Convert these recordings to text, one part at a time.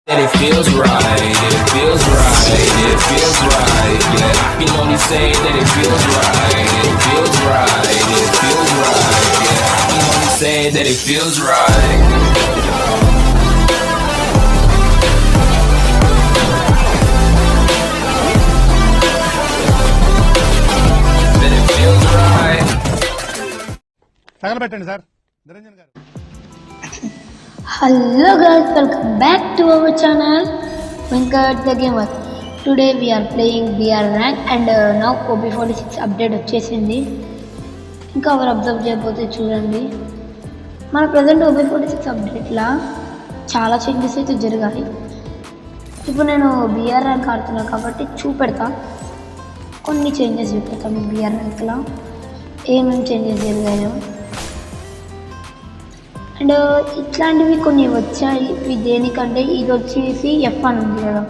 That it feels right, it feels right, it feels right. Yeah, I can only say that it feels right, it feels right, it feels right. Yeah, I can only say that it feels right. That it feels right. తగలబెట్టండి sir Niranjan గారు. Hello guys, welcome back to our channel Venkat the Gamer. Today we are playing BR rank and now OB46 update వచ్చేసింది. ఇంకా ఎవరు observe చేయకపోతే చూడండి, మన present OB46 అప్డేట్లా చాలా changes అయితే జరిగాయి. ఇప్పుడు నేను BR ర్యాంక్ ఆడుతున్నాను కాబట్టి చూపెడతా, కొన్ని చేంజెస్ చూపెడతాను. మీకు BR ర్యాంక్లో ఏమేమి చేంజెస్ జరిగాయో అండ్ ఇట్లాంటివి కొన్ని వచ్చాయి. ఇవి దేనికంటే ఇది వచ్చేసి F1 ఉంది కదా,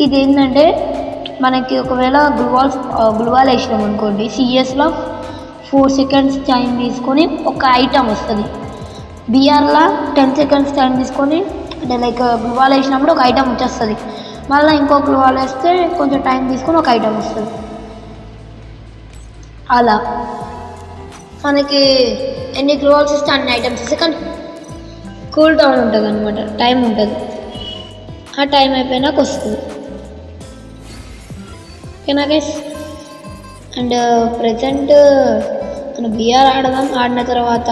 ఇది ఏంటంటే మనకి ఒకవేళ గ్లూవాల్ వేసినాం అనుకోండి, సిఎస్లో 4 seconds టైం తీసుకొని ఒక ఐటమ్ వస్తుంది. బీఆర్లో 10 seconds టైం తీసుకొని అంటే లైక్ గ్లూవాల్ వేసినప్పుడు ఒక ఐటమ్ వచ్చేస్తుంది, మళ్ళీ ఇంకో గ్లూవాల్ వేస్తే కొంచెం టైం తీసుకొని ఒక ఐటమ్ వస్తుంది. అలా మనకి ఎన్ని గ్లూవాల్స్ ఇస్తే అన్ని ఐటమ్స్ ఇస్తే, కానీ కూల్ డౌన్ ఉంటుంది అనమాట, టైం ఉంటుంది. ఆ టైం అయిపోయినాక వస్తుంది. ఓకేనా గైస్? అండ్ ప్రజెంట్ మనం బీఆర్ ఆడిన తర్వాత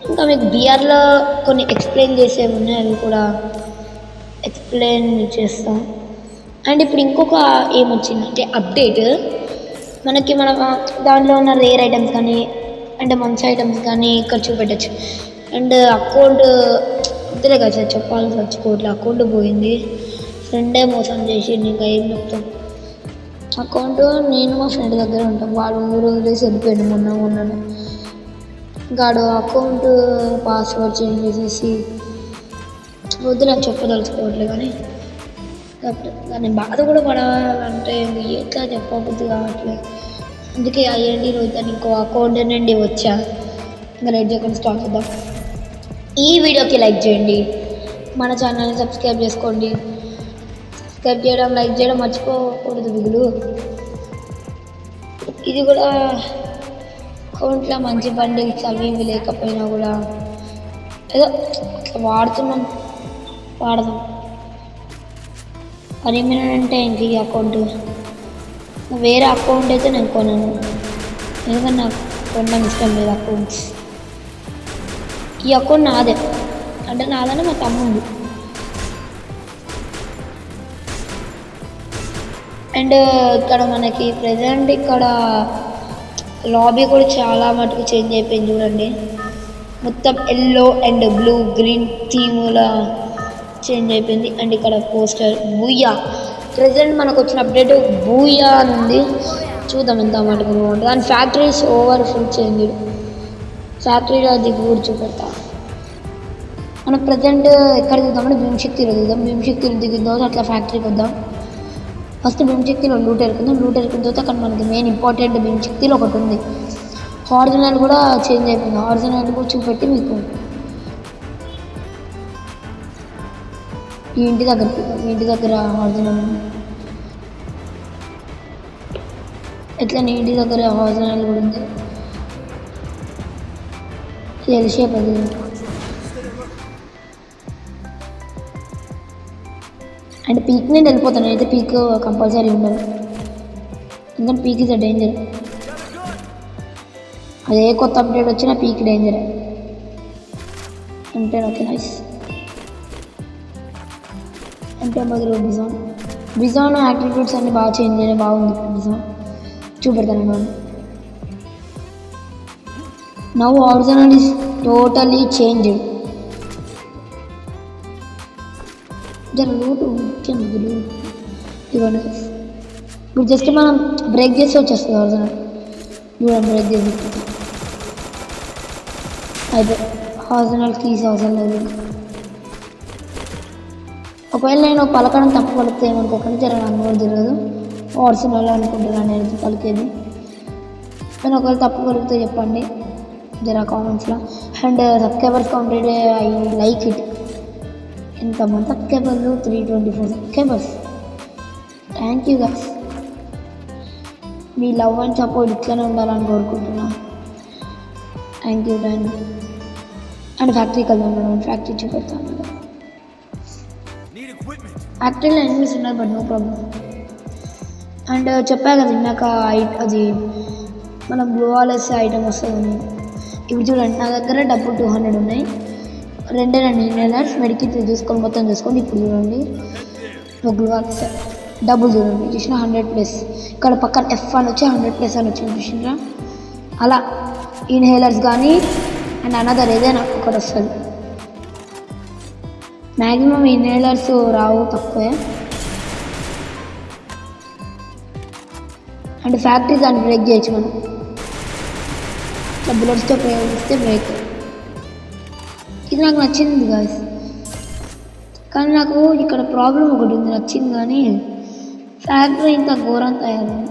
ఇంకా మీకు బీఆర్లో కొన్ని ఎక్స్ప్లెయిన్ చేసేవి ఉన్నాయి, అవి కూడా ఎక్స్ప్లెయిన్ చేస్తాం. అండ్ ఇప్పుడు ఇంకొక ఏమొచ్చిందంటే అప్డేట్, మనకి మన దాంట్లో ఉన్న రేర్ ఐటమ్స్ కానీ అంటే మంచి ఐటమ్స్ కానీ ఇక్కడ చూపెట్టచ్చు. అండ్ అకౌంట్ వద్దులే కదా చెప్పాలి, చచ్చిపోవట్లే. అకౌంట్ పోయింది, ఫ్రెండే మోసం చేసి ఇంకా ఏం చెప్తాం. అకౌంట్ నేను మా ఫ్రెండ్ దగ్గర ఉంటాం, వాడు ఊరు వదిలేసి వెళ్ళిపోయాడు మొన్ననే. వాడు అకౌంట్ పాస్వర్డ్ చేంజ్ చేసేసి వద్దులే చెప్పదలుచుకోవట్లే. కానీ బాధ కూడా పడాలంటే ఎట్లా చెప్పబుద్ధి కావట్లేదు. అందుకే అయ్యండి రోజు ఇంకో అకౌంట్ నుండి వచ్చా. ఇంకా లైక్ చేయకుండా స్టార్ట్ చేద్దాం. ఈ వీడియోకి లైక్ చేయండి, మన ఛానల్ని సబ్స్క్రైబ్ చేసుకోండి. సబ్స్క్రైబ్ చేయడం, లైక్ చేయడం మర్చిపోకూడదు బిగులు. ఇది కూడా అకౌంట్లో మంచి బండిల్స్ అవి ఇవి లేకపోయినా కూడా ఏదో వాడదాం. పర్మనెంట్ ఇంక ఈ అకౌంట్. వేరే అకౌంట్ అయితే నేను కొనను, ఎందుకంటే నాకు కొనడం ఇష్టం లేదు అకౌంట్స్. ఈ అకౌంట్ నాదే, అంటే నాదనే మా తమ్ముడు. అండ్ ఇక్కడ మనకి ప్రజెంట్ ఇక్కడ లాబీ కూడా చాలా మటుకు చేంజ్ అయిపోయింది చూడండి. మొత్తం ఎల్లో అండ్ బ్లూ గ్రీన్ థీమ్లా చేంజ్ అయిపోయింది. అండ్ ఇక్కడ పోస్టర్ బూయా, ప్రజెంట్ మనకు వచ్చిన అప్డేట్ బూయా అని ఉంది. చూద్దాం ఎంత మటుకు బాగుంటుంది. And factories over full change, ఫ్యాక్టరీలో దిగుడు చూపెడతా. మనం ప్రజెంట్ ఎక్కడ దిగుదామంటే భీమశక్తిలో దిగుదాం. భీమశక్తిలో దిగిన తర్వాత అట్లా ఫ్యాక్టరీకి వద్దాం. ఫస్ట్ భీమశక్తిలో లూట్ ఎరుకుందాం. లూట్ ఎరుకున్న తర్వాత అక్కడ మనకి మెయిన్ ఇంపార్టెంట్ భీమశక్తిలో ఒకటి ఉంది. హారిజనల్ కూడా చేంజ్ అయిపోయింది. హారిజనల్ కూడా చూపెట్టి మీకు ఈ ఇంటి దగ్గర హారిజనల్ ఎట్లా ఇంటి దగ్గర హారిజనల్ కూడా ఉంది. ఎల్ షేప్ అది. అండ్ పీక్ నేను వెళ్ళిపోతాను, అయితే పీక్ కంపల్సరీ ఉండదు, ఎందుకంటే పీక్ ఇస్ అ డేంజర్. అదే కొత్త అప్డేట్ వచ్చినా పీక్ డేంజర్ అంటే. Okay nice. అంటే బదులు బిజాన్ యాటిట్యూడ్స్ అన్ని బాగా చేంజ్ అయినా బాగుంది. బిజాన్ చూపెడతాను నేను. Now original is totally changed. జర లూటు ముఖ్యం బదులు ఇవ్వండి. ఇప్పుడు జస్ట్ మనం బ్రేక్ చేసి వచ్చేస్తుంది ఒరిజినల్. చూడండి, బ్రేక్ చేసి అయితే ఒరిజినల్ కీస్ అవసరం లేదు. ఒకవేళ నేను పలకడం తప్పు పలికితే ఏమనుకోకండి, జర నాకు కూడా తెలియదు. ఒరిజినల్ అనుకుంటున్నాను నేను పలికేది. నేను ఒకవేళ తప్పు పలికితే చెప్పండి జర కామెంట్స్లో. And subscribers counted, I like it. ఎంతమంది సబ్స్క్రైబర్లు 324 subscribers. Thank you guys. Me love and support ఇట్లనే ఉండాలని కోరుకుంటున్నా. Thank you. అండ్ ఫ్యాక్టరీకి వెళ్దాం మేడం. ఫ్యాక్టరీ చూపెడతాను. ఫ్యాక్టరీలో ఎనిమిస్ ఉన్నారు బట్ నో ప్రాబ్లం. అండ్ చెప్పా కదా ఇందాక అది మనం బ్లూ వాల్ వేస్తే ఐటమ్ వస్తుందని. ఇప్పుడు చూడండి నా దగ్గర డబ్బులు 200 ఉన్నాయి. రెండు ఇన్హేలర్స్ మెడికిట్ చూసుకొని మొత్తం చూసుకోండి. ఇప్పుడు చూడండి బ్లూ వాల్ వేస్తే డబ్బులు చూడండి చూసిన 100+. ఇక్కడ పక్కన F అని వచ్చి 100+ అని వచ్చింది చూసినరా. అలా ఇన్హేలర్స్ కానీ అండ్ అనదర్ ఏదైనా ఒకటి వస్తుంది. మ్యాక్సిమం ఇన్హేలర్స్ రావు, తక్కువే. అండ్ ఫ్యాక్టరీ దాన్ని బ్రేక్ చేయొచ్చు మనం. ఇట్లా బుల్లెట్స్తో ప్రయోగిస్తే బ్రేక్. ఇది నాకు నచ్చింది గాయస్. కానీ నాకు ఇక్కడ ప్రాబ్లం ఒకటి ఉంది. నచ్చింది కానీ ఫ్యాక్టరీ ఇంత ఘోరం తయారైంది.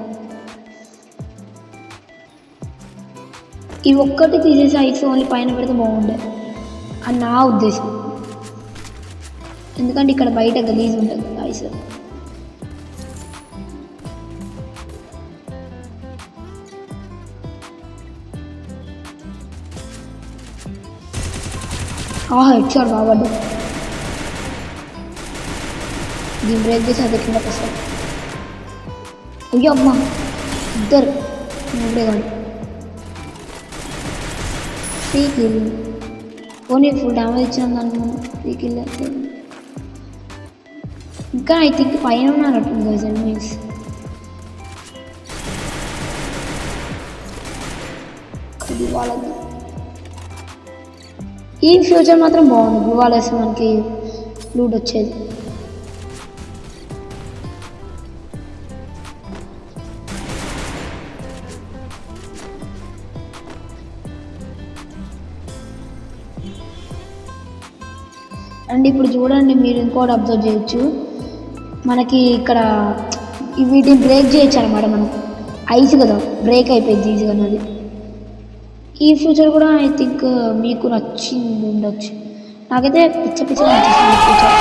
ఈ ఒక్కటి తీసేసి ఐస్ ఓన్లీ పైన పెడితే బాగుండే అని నా ఉద్దేశం. ఎందుకంటే ఇక్కడ బయట గలీజ్ ఉంటుంది ఐస్. హెడ్ షాట్ బాగుండు. దీన్ని బ్రేక్ చేసి అది కిందకి వస్తాడు. అయ్యో అమ్మ, ఇద్దరు ఇప్పుడే కాదు. కిల్ పోనీ ఫుల్ డ్యామేజ్ ఇచ్చినాం దానికి మనం. కిల్ ఇంకా ఐ థింక్ పైన ఉన్నారట్టుంది గైస్ ఎనిమీస్. ఇది వాళ్ళది. ఈ ఫ్యూచర్ మాత్రం బాగుంది. బ్లూ వాల్ వేస్తే మనకి లూట్ వచ్చేది. అండ్ ఇప్పుడు చూడండి, మీరు ఇంకోటి అబ్జర్వ్ చేయొచ్చు. మనకి ఇక్కడ వీటిని బ్రేక్ చేయొచ్చు అనమాట. మనం ఐస్ కదా బ్రేక్ అయిపోయింది ఈజీగా. అది ఈ ఫ్యూచర్ కూడా ఐ థింక్ మీకు నచ్చింది ఉండొచ్చు. నాకైతే పిచ్చ నచ్చింది ఫ్యూచర్.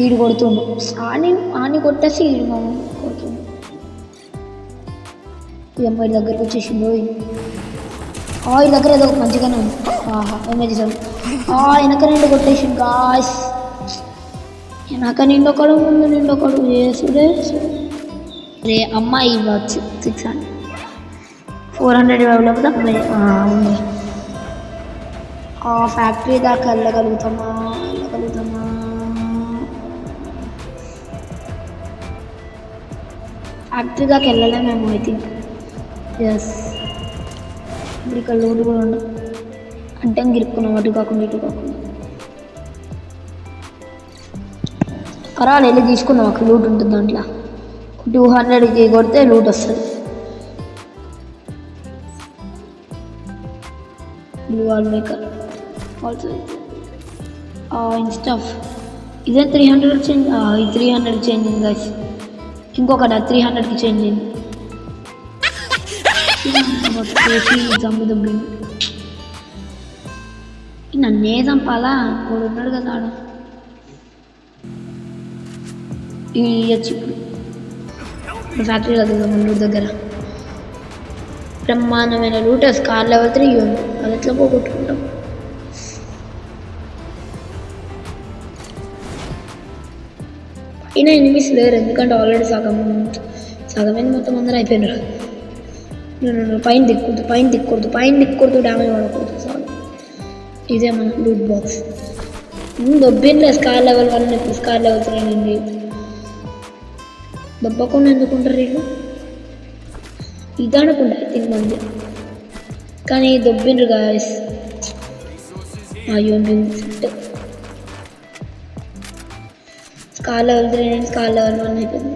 ఈడు కొడుతుండు. ఆని కొట్టేసి ఈడు మమ్మల్ని కొడుతుండు. ఈ అమ్మాయి దగ్గరకు వచ్చేసిండు. ఈ దగ్గర ఏదో మంచిగానే ఉంది. ఏమేది వెనక నిండు కొట్టేసిండు గాయస్. వెనక నిండొకడు ముందు నిండొకడు చేసుడే. రే అమ్మాయి ఇవ్వచ్చు 600 400 ఇవ్వలేకపోతే అమ్మాయి ఉంది. ఫ్యాక్టరీ దాకా వెళ్ళగలుగుతామా? ఫ్యాక్టరీ దాకా వెళ్ళలేమేమో ఐ థింక్. ఎస్, ఇప్పుడు ఇక్కడ లూట్ కూడా ఉండదు. అంటే గిరుక్కున్నాం అటు కాకుండా ఇటు కాకుండా. పరాలు వెళ్ళి తీసుకున్నాం. అక్కడ లూట్ ఉంటుంది. దాంట్లో 200కి కొడితే లూట్ వస్తుంది. Blue wall maker also ఇన్స్టాఫ్. ఇదే 300 చేంజ్. ఇది 300 చేంజ్ అయింది గైస్. ఇంకొకటి 300కి చేంజ్ అయింది. దబ్బింది. నన్నే చంపాలా? వాడు ఉన్నాడు కదా ఆడ. ఇవ్వచ్చు ఇప్పుడు ఫ్యాక్టరీ కదా లూట్ దగ్గర. బ్రహ్మాండమైన లూటర్స్ కార్ లెవెల్ 3 ఉంది. అది ఎట్లా పోగొట్టుకుంటాం? పైన ఎనిమిస్ లేరు, ఎందుకంటే ఆల్రెడీ సగమైన మొత్తం అందరూ అయిపోయినారు. పైన దిక్కూడదు డ్యామేజ్ పడకూడదు. చాలు. ఇదే మన లూట్ బాక్స్. దొబ్బింది స్కార్ లెవెల్ 1, ఇప్పుడు స్కార్ లెవెల్ 3 అయింది. దొబ్బకుండా ఎందుకుంటారు వీళ్ళు? ఇది అనుకుంటా ఐ థింక్ మంది. కానీ దొబ్బిండ్రు గాయస్. అయ్యో స్కార్ లెవెల్ 3 అయింది, స్కార్ లెవెల్ 1 అయిపోయింది.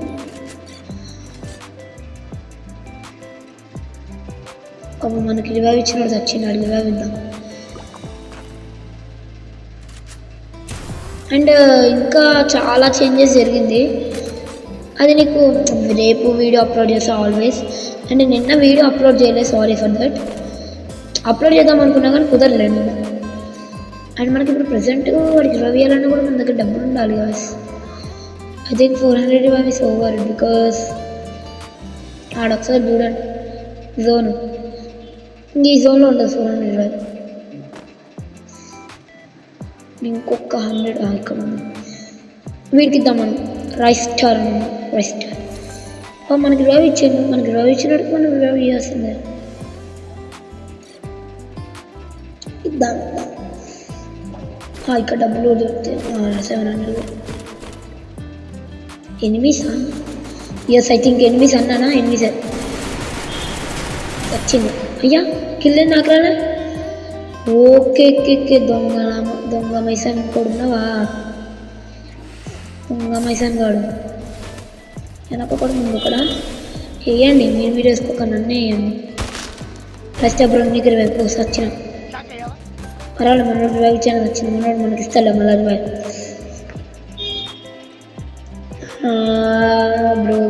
అప్పుడు మనకి రివైవ్ ఇచ్చినప్పుడు చచ్చినాడు. రివైవ్ ఇద్దాం. అండ్ ఇంకా చాలా చేంజెస్ జరిగింది. అది నీకు రేపు వీడియో అప్లోడ్ చేస్తా ఆల్వేస్. అండ్ నిన్న వీడియో అప్లోడ్ చేయలేదు, సారీ ఫర్ దట్. అప్లోడ్ చేద్దాం అనుకున్నా కానీ కుదరలేదు. అండ్ మనకి ఇప్పుడు ప్రజెంట్ వాడికి రివైవ్ చేయాలన్నా కూడా మన దగ్గర డబ్బులు ఉండాలి guys. I think 400 revive is over because ఆడొకసారి చూడండి జోన్, ఇంక ఈ జోన్లో ఉంటుంది 400 రివైవ్. ఇంకొక 100 ఇక్కడ ఉంది. వీడికి ఇద్దాం మనం రైస్ స్టార్ అన్న రైస్ స్టార్. మనకి రివైవ్ ఇచ్చాను, మనకి రివైవ్ ఇచ్చినట్టు మనం రివైవ్ చేయాల్సిందే. ఇద్దాం ఇక్కడ డబ్బులు దొరుకుతాయి 700. ఎనిమిసా? ఎస్ ఐ థింక్ ఎనిమిస్ అన్నానా? ఎనిమిసే వచ్చింది. అయ్యా కిల్లే నాకు రాలే. ఓకే ఓకే దొంగ మైసాన్ ఇంకోడున్నావా? దొంగ మైసాన్ గాడు వెనక కూడా ముందు కూడా వేయండి. మీరు వేసుకోక నన్నే వేయండి. ఫస్ట్ అప్పుడు నీకు రివైవ్ పోసి వచ్చిన పర్వాలేదు. మనోడు రివైవ్ ఇచ్చాను వచ్చింది. మనోడు మనకి ఇస్తాలే మళ్ళీ revive.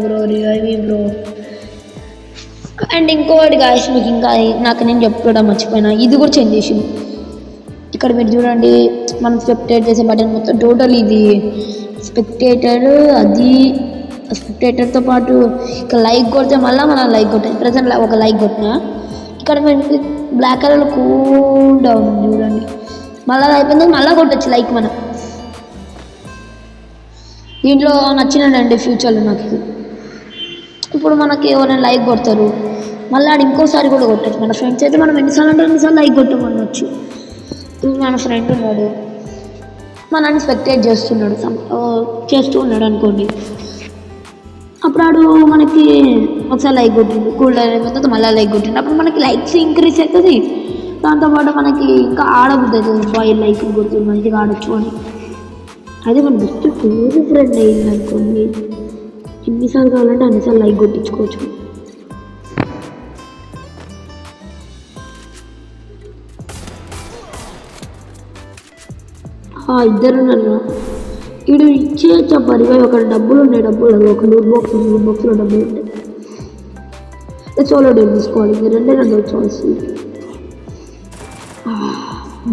Bro revive bro. And ఇంకోటి గాయస్ మీకు ఇంకా నాకు నేను చెప్పుకోవడం మర్చిపోయినా, ఇది కూడా చేంజ్ చేసింది. ఇక్కడ మీరు చూడండి మనం స్పెక్టేట్ చేసే బటన్ మొత్తం టోటల్ ఇది స్పెక్టేటర్. అది స్పెక్టేటర్తో పాటు ఇక్కడ లైక్ కొడితే మళ్ళీ మనం లైక్ కొట్టాలి. ప్రజెంట్ ఒక లైక్ కొట్టినా ఇక్కడ మనకి బ్లాక్ కలర్లో కూల్ డౌన్ ఉంది చూడండి. మళ్ళీ అయిపోయింది మళ్ళీ కొట్టచ్చు లైక్. మనం దీంట్లో నచ్చినండి ఫ్యూచర్లో నాకు ఇది. ఇప్పుడు మనకి ఎవరైనా లైక్ కొడతారు మళ్ళీ ఆడు ఇంకోసారి కూడా కొట్టచ్చు. మన ఫ్రెండ్స్ అయితే మనం ఎన్నిసార్లు అంటే ఎన్నిసార్లు లైక్ కొట్టమనొచ్చు. మన ఫ్రెండ్ ఉన్నాడు మనల్ని స్పెక్టేట్ చేస్తూ ఉన్నాడు అనుకోండి. అప్పుడు ఆడు మనకి ఒకసారి లైక్ కొట్టిండు, కూల్ డౌన్ అయిపోయిన తర్వాత మళ్ళీ లైక్ కొట్టిండు. అప్పుడు మనకి లైక్స్ ఇంక్రీజ్ అవుతుంది. దాంతోపాటు మనకి ఇంకా ఆడబుద్ధి అవుతుంది. బాయ్ లైక్ కొడుతుంది మంచిగా ఆడొచ్చు అని. అదే మన బెస్ట్ క్లోజ్ ఫ్రెండ్ అయ్యింది అనుకోండి, ఎన్నిసార్లు కావాలంటే అన్నిసార్లు లైక్ కొట్టించుకోవచ్చు. ఇద్దరు నన్ను వీడు ఇచ్చేయచ్చు పరివై. ఒక డబ్బులు ఉన్నాయి, డబ్బులు ఒక లూట్ బాక్స్లో డబ్బులు ఉంటాయి. సోలో డేట్ తీసుకోవాలి. మీరు రెండు వచ్చి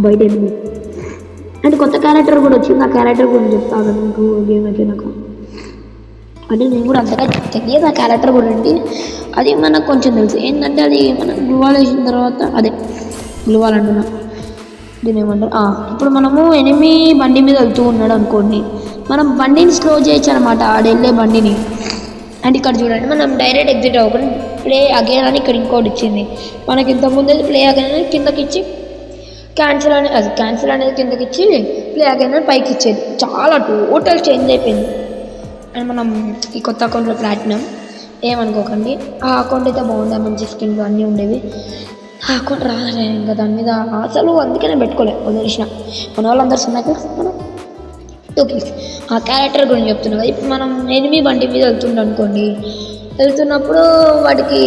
బయట అంటే కొత్త క్యారెక్టర్ కూడా వచ్చింది. ఆ క్యారెక్టర్ గురించి చెప్తాను మీకు గేమ్ అయిపోయినాక. అంటే నేను కూడా అంతగా తెలియదు ఆ క్యారెక్టర్ గురించి. అది మనకు కొంచెం తెలుసు. ఏంటంటే అది మనం గ్లూవాల్ వేసిన తర్వాత అదే గ్లూవాల్ అంటున్నా దీని ఏమంటారు. ఇప్పుడు మనము ఎనిమి బండి మీద వెళ్తూ ఉన్నాడు అనుకోండి, మనం బండిని స్లో చేయొచ్చు అనమాట, ఆడెళ్ళే బండిని. అండ్ ఇక్కడ చూడండి మనం డైరెక్ట్ ఎగ్జిట్ అవ్వకుండా ప్లే అగైన్ అని ఇక్కడ ఇంకోటి ఇచ్చింది. మనకి ఇంతకుముందు ప్లే అగైన్ అని కిందకి ఇచ్చి క్యాన్సిల్ అనేది కిందకి ఇచ్చి ప్లే అగైన్ అని పైకి ఇచ్చేది. చాలా టోటల్ చేంజ్ అయిపోయింది. అండ్ మనం ఈ కొత్త అకౌంట్లో ప్లాటినం ఏమనుకోకండి, ఆ అకౌంట్ అయితే బాగుండే, మంచి స్కిన్లు అన్నీ ఉండేవి. ఆ అకౌంట్ రాలే ఇంకా దాని మీద అసలు, అందుకనే పెట్టుకోలేదు వదిలేసిన. మన వాళ్ళందరూ సున్నాక మనం ఓకే. ఆ క్యారెక్టర్ గురించి చెప్తున్నాం కదా. ఇప్పుడు మనం ఎనిమి బండి మీద వెళ్తున్నప్పుడు వాడికి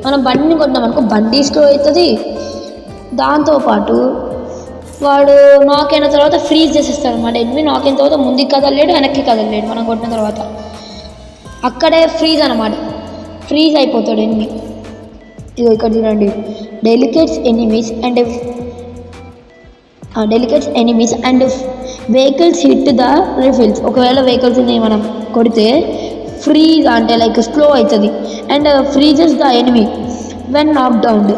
మనం బండిని కొట్టినాం అనుకో, బండి స్లో అవుతుంది. దాంతోపాటు వాడు నాక్ అయిన తర్వాత ఫ్రీజ్ చేసేస్తాడు అనమాట. ఎనిమి నాక్ అయిన తర్వాత ముందుకు కదలలేడు, వెనక్కి కదలలేడు. మనం కొట్టిన తర్వాత అక్కడే ఫ్రీజ్ అనమాట, ఫ్రీజ్ అయిపోతాడు ఎనిమి. ఇదో ఇక్కడ చూడండి, delicates enemies and vehicles hit the rifles. ఒకవేళ వెహికల్స్ని మనం కొడితే ఫ్రీజ్ అంటే లైక్ స్లో అవుతుంది. And freezes the enemy when నాక్ డౌన్.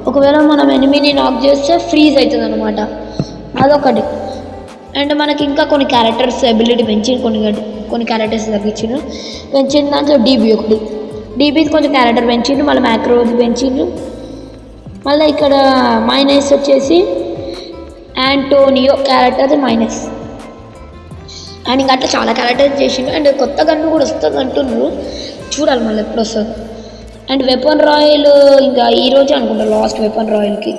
ఒకవేళ మనం ఎనిమిని నాక్ చేస్తే ఫ్రీజ్ అవుతుంది అనమాట. అదొకటి. అండ్ మనకి ఇంకా కొన్ని క్యారెక్టర్స్ ఎబిలిటీ పెంచి కొన్ని క్యారెక్టర్స్ పెంచిన దాంట్లో డీబీ ఒకటి. డీబీ కొంచెం క్యారెక్టర్ పెంచిండు, మళ్ళీ మ్యాక్రోది పెంచిండు. మళ్ళీ ఇక్కడ మైనస్ వచ్చేసి యాంటోనియో క్యారెక్టర్ మైనస్. అండ్ ఇంకా అట్లా చాలా క్యారెక్టర్స్ చేసిండు. అండ్ కొత్త గన్ను కూడా వస్తుంది అంటున్నారు, చూడాలి మళ్ళీ ఎప్పుడు వస్తుంది. అండ్ వెపన్ రాయల్ ఇంకా ఈరోజే అనుకుంటా లాస్ట్ వెపన్ రాయల్కి.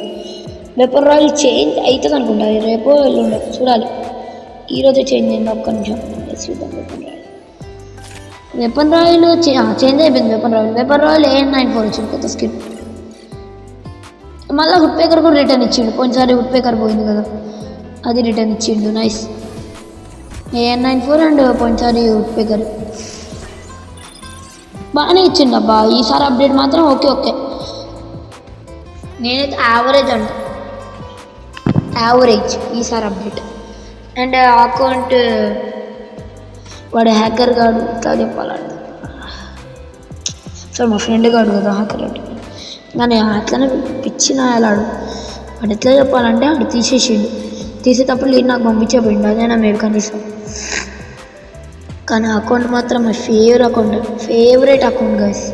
వెపన్ రాయల్ చేంజ్ అవుతుంది అనుకుంటా, రేపో ఎల్లుండో చూడాలి. ఈరోజే చేంజ్ అయింది, ఒక్క నిమిషం చూద్దాం. వెపన్ రాయల్ చేంజ్ అయిపోయింది. వెపన్ రాయల్ AN94 వచ్చింది కొత్త స్కిన్. మళ్ళీ హుడ్ పేకర్ కూడా రిటర్న్ ఇచ్చిండు. పోయినసారి హుడ్ పేకర్ పోయింది కదా, అది రిటర్న్ ఇచ్చిండు. నైస్. AN94 అండ్ పోయినసారి హుడ్ పేకర్ బాగానే ఇచ్చిండు అబ్బా. ఈసారి అప్డేట్ మాత్రం ఓకే. నేనైతే యావరేజ్ అంట, యావరేజ్ ఈసారి అప్డేట్. అండ్ అకౌంట్ వాడు హ్యాకర్ గాడు ఇట్లా చెప్పాలంటే, సో మా ఫ్రెండ్ గాడు కదా హ్యాకర్ అంటే, కానీ అట్లనే పిచ్చిన వెళ్ళాడు. వాడు ఎట్లా చెప్పాలంటే వాడు తీసేటప్పుడు నేను నాకు పంపించబడిండు, అదే నా మేడు కనీసం. కానీ అకౌంట్ మాత్రం మై ఫేవరెట్ అకౌంట్ గైస్,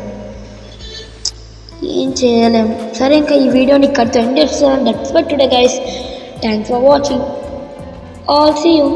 ఏం చేయలేము. సరే ఇంకా ఈ వీడియోని ఇక్కడితో ఎండ్ చేస్తాను. That's for today guys, thanks for watching, all see you.